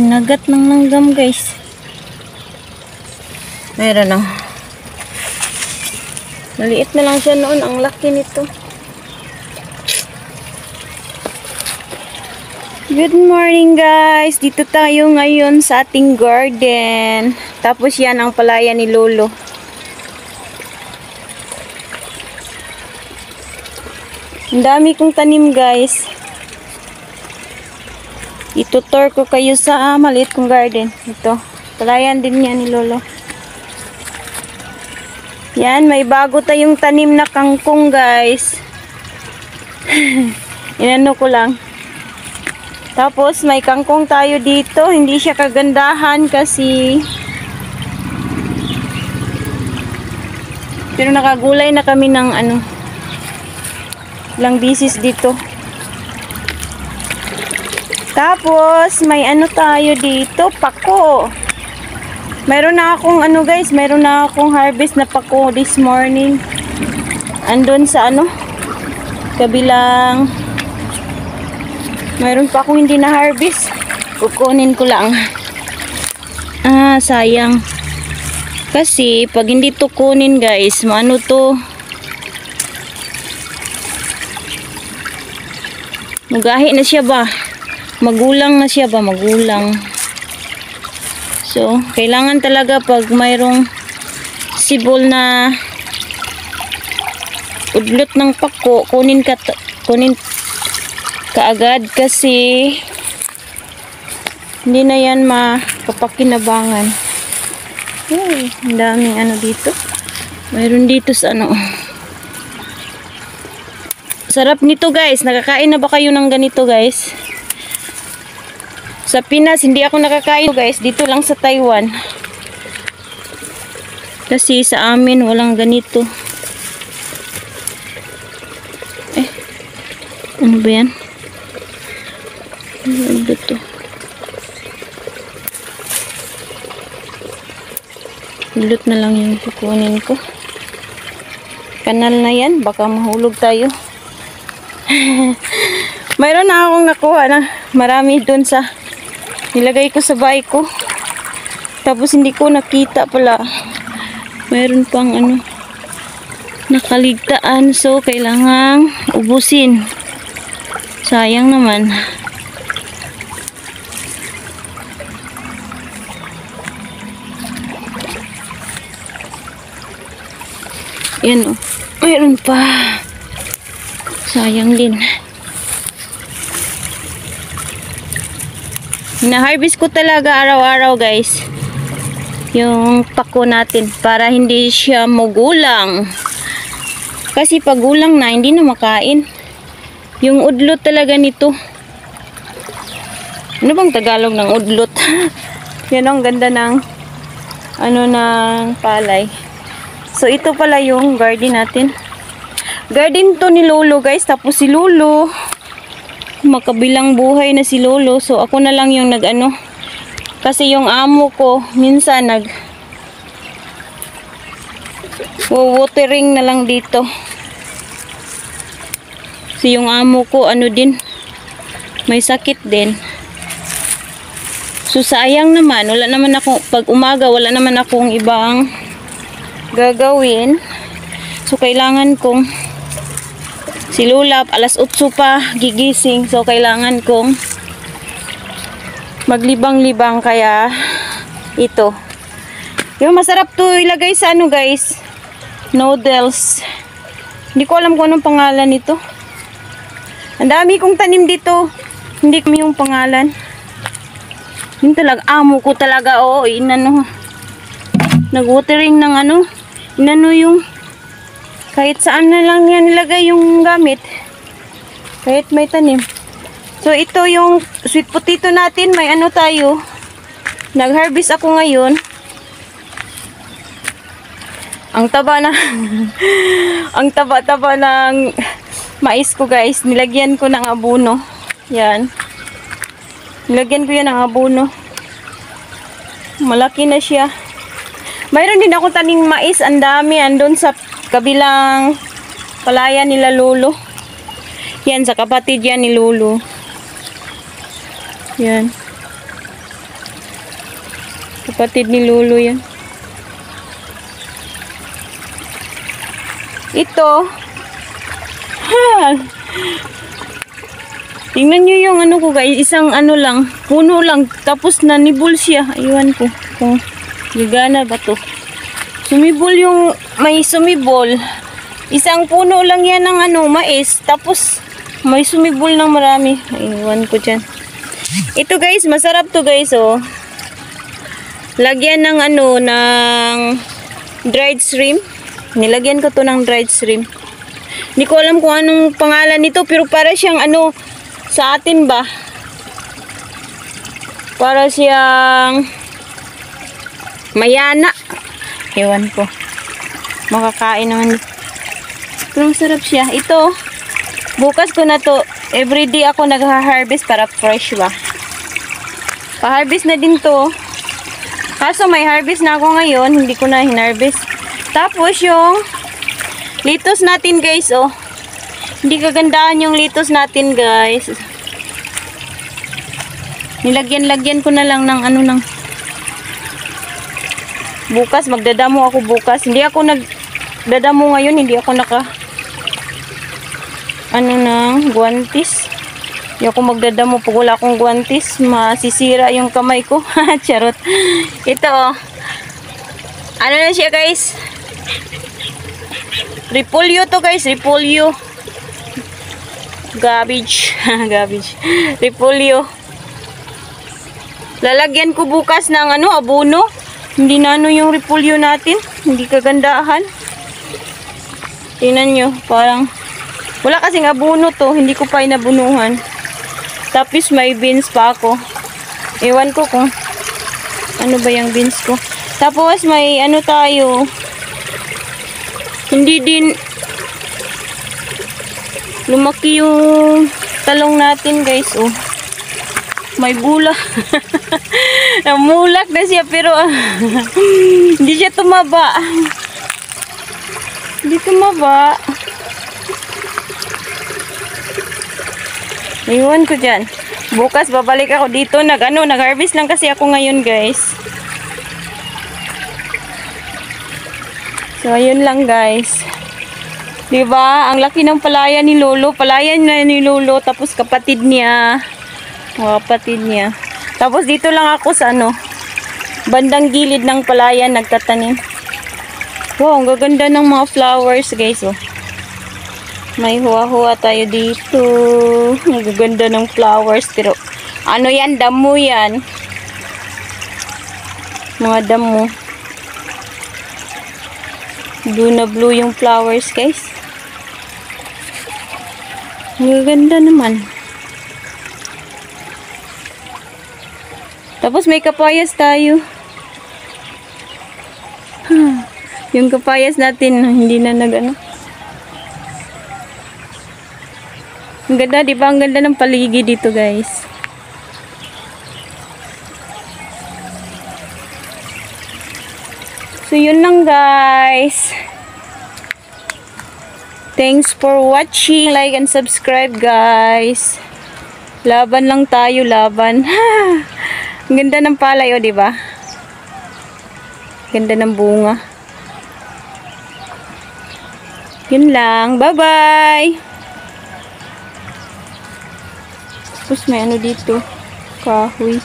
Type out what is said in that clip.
Nagat ng langgam guys. Meron na. Maliit na lang siya noon. Ang laki nito. Good morning guys. Dito tayo ngayon sa ating garden. Tapos yan ang palaya ni Lolo. Ang dami kong tanim guys. Itutur ko kayo sa maliit kong garden. Ito. Palayan din yan ni Lolo. Yan. May bago tayong tanim na kangkong guys. Inano ko lang. Tapos may kangkong tayo dito. Hindi siya kagandahan kasi pero nakagulay na kami ng ilang bisis dito. Tapos may tayo dito, pako. Mayroon na akong guys, mayroon na akong harvest na pako this morning. Andun sa kabilang. Mayroon pa akong hindi na harvest. Kukunin ko lang. Sayang. Kasi pag hindi to kunin guys, maano to? Magahi na siya ba? Magulang na siya ba? Magulang. So, kailangan talaga pag mayroong sibol na udlot ng pako, kunin kaagad kasi hindi na yan makapakinabangan. Hey, ang daming dito. Mayroon dito sa Sarap nito guys. Nakakain na ba kayo ng ganito guys? Sa Pinas, hindi ako nakakain guys. Dito lang sa Taiwan. Kasi sa amin, walang ganito. Ano ba yan? Ano ba ito? Hilot na lang yung kukunin ko. Kanal na yan. Baka mahulog tayo. Mayroon na akong nakuha na marami dun sa nilagay ko sa bahay ko. Tapos hindi ko nakita pala. Mayroon pang nakaligtaan. So, kailangang ubusin. Sayang naman. Yan mayroon pa. Sayang din. Na-harvest ko talaga araw-araw guys. Yung pako natin para hindi siya magulang. Kasi pag gulang na, hindi na makain. Yung udlot talaga nito. Ano bang Tagalog ng udlot? Yan ang ganda ng ng palay. So ito pala yung garden natin. Garden to ni Lolo guys. Tapos si Lolo makabilang buhay na si Lolo. So ako na lang yung kasi yung amo ko minsan watering na lang dito. So yung amo ko din may sakit din. So sayang naman, wala naman ako pag umaga, wala naman akong ibang gagawin. So kailangan kong si Lola alas 8 pa gigising. So kailangan kong maglibang-libang kaya ito. Yung masarap to ilagay sa guys. Noodles. Hindi ko alam kung anong pangalan nito. Ang dami kong tanim dito. Hindi ko yung pangalan. Yun talaga amo ko talaga nag-watering ng yung kahit saan na lang yan nilagay yung gamit. Kahit may tanim. So ito yung sweet potato natin. May tayo. Nag-harvest ako ngayon. Ang taba na ang taba-taba ng mais ko guys. Nilagyan ko ng abono. Yan. Nilagyan ko yan ng abono. Malaki na siya. Mayroon din ako taning mais. Ang dami. Andun sa kabilang palaya nila Lolo. Yan, sa kapatid yan ni Lolo. Yan. Kapatid ni Lolo yan. Ito. Ha! Tingnan nyo yung ano ko guys. Isang ano lang. Puno lang. Tapos nanibol siya. Iwan ko. Kung gagana ba to. Sumibol yung may sumibol. Isang puno lang yan ng ano, mais. Tapos may sumibol ng marami. Iwan ko dyan. Ito guys. Masarap to guys oh. Lagyan ng ano, ng dried shrimp. Nilagyan ko to ng dried shrimp. Hindi ko alam kung anong pangalan nito, pero para siyang ano, sa atin ba? Para siyang mayana. Ewan ko. Makakain naman. Pero masarap siya. Ito, bukas ko na to. Everyday ako nag-harvest para fresh ba. Pa-harvest na din to. Kaso may harvest na ako ngayon, hindi ko na hinarvest. Tapos yung litos natin guys, oh. Hindi kagandahan yung litos natin guys. Nilagyan-lagyan ko na lang ng ano nang. Bukas, magdadamo ako bukas. Hindi ako nagdadamo ngayon, hindi ako naka ano nang guwantes. Hindi ako magdadamo pag wala akong guwantes. Masisira yung kamay ko. Charot. Ito oh. Ano na siya guys? Repolyo to guys. Repolyo. Garbage. Garbage. Repolyo. Lalagyan ko bukas ng ano, abono. Hindi na ano yung repolyo natin. Hindi kagandahan. Tingnan nyo. Parang wala kasing abono to. Hindi ko pa inabunuhan. Tapos may beans pa ako. Ewan ko kung ano ba yung beans ko. Tapos may ano tayo. Hindi din lumaki yung talong natin guys. Oh. May bulak. Namulak na siya pero hindi siya tumaba. Hindi tumaba. Iwan ko dyan. Bukas babalik ako dito. Nag-harvest lang kasi ako ngayon guys. So ayun lang guys. Diba? Ang laki ng palaya ni Lolo. Palayan na ni Lolo. Tapos kapatid niya. Kapatid niya. Tapos dito lang ako sa ano. Bandang gilid ng palayan nagtatanim. Wow, ang gaganda ng mga flowers guys. Oh. May huwa-huwa tayo dito. Ang gaganda ng flowers. Pero ano yan? Damo yan. Mga damo. Blue na blue yung flowers guys. Ang gaganda naman. Tapos may kapayas tayo. Yung kapayas natin hindi na nag-ano. Ang ganda, di ba? Ang ganda ng paligid dito, guys. So, yun lang, guys. Thanks for watching. Like and subscribe, guys. Laban lang tayo, laban. Ang ganda ng palay, oh, di ba? Ganda ng bunga. Yun lang. Bye-bye! Tapos may ano dito, kahoy.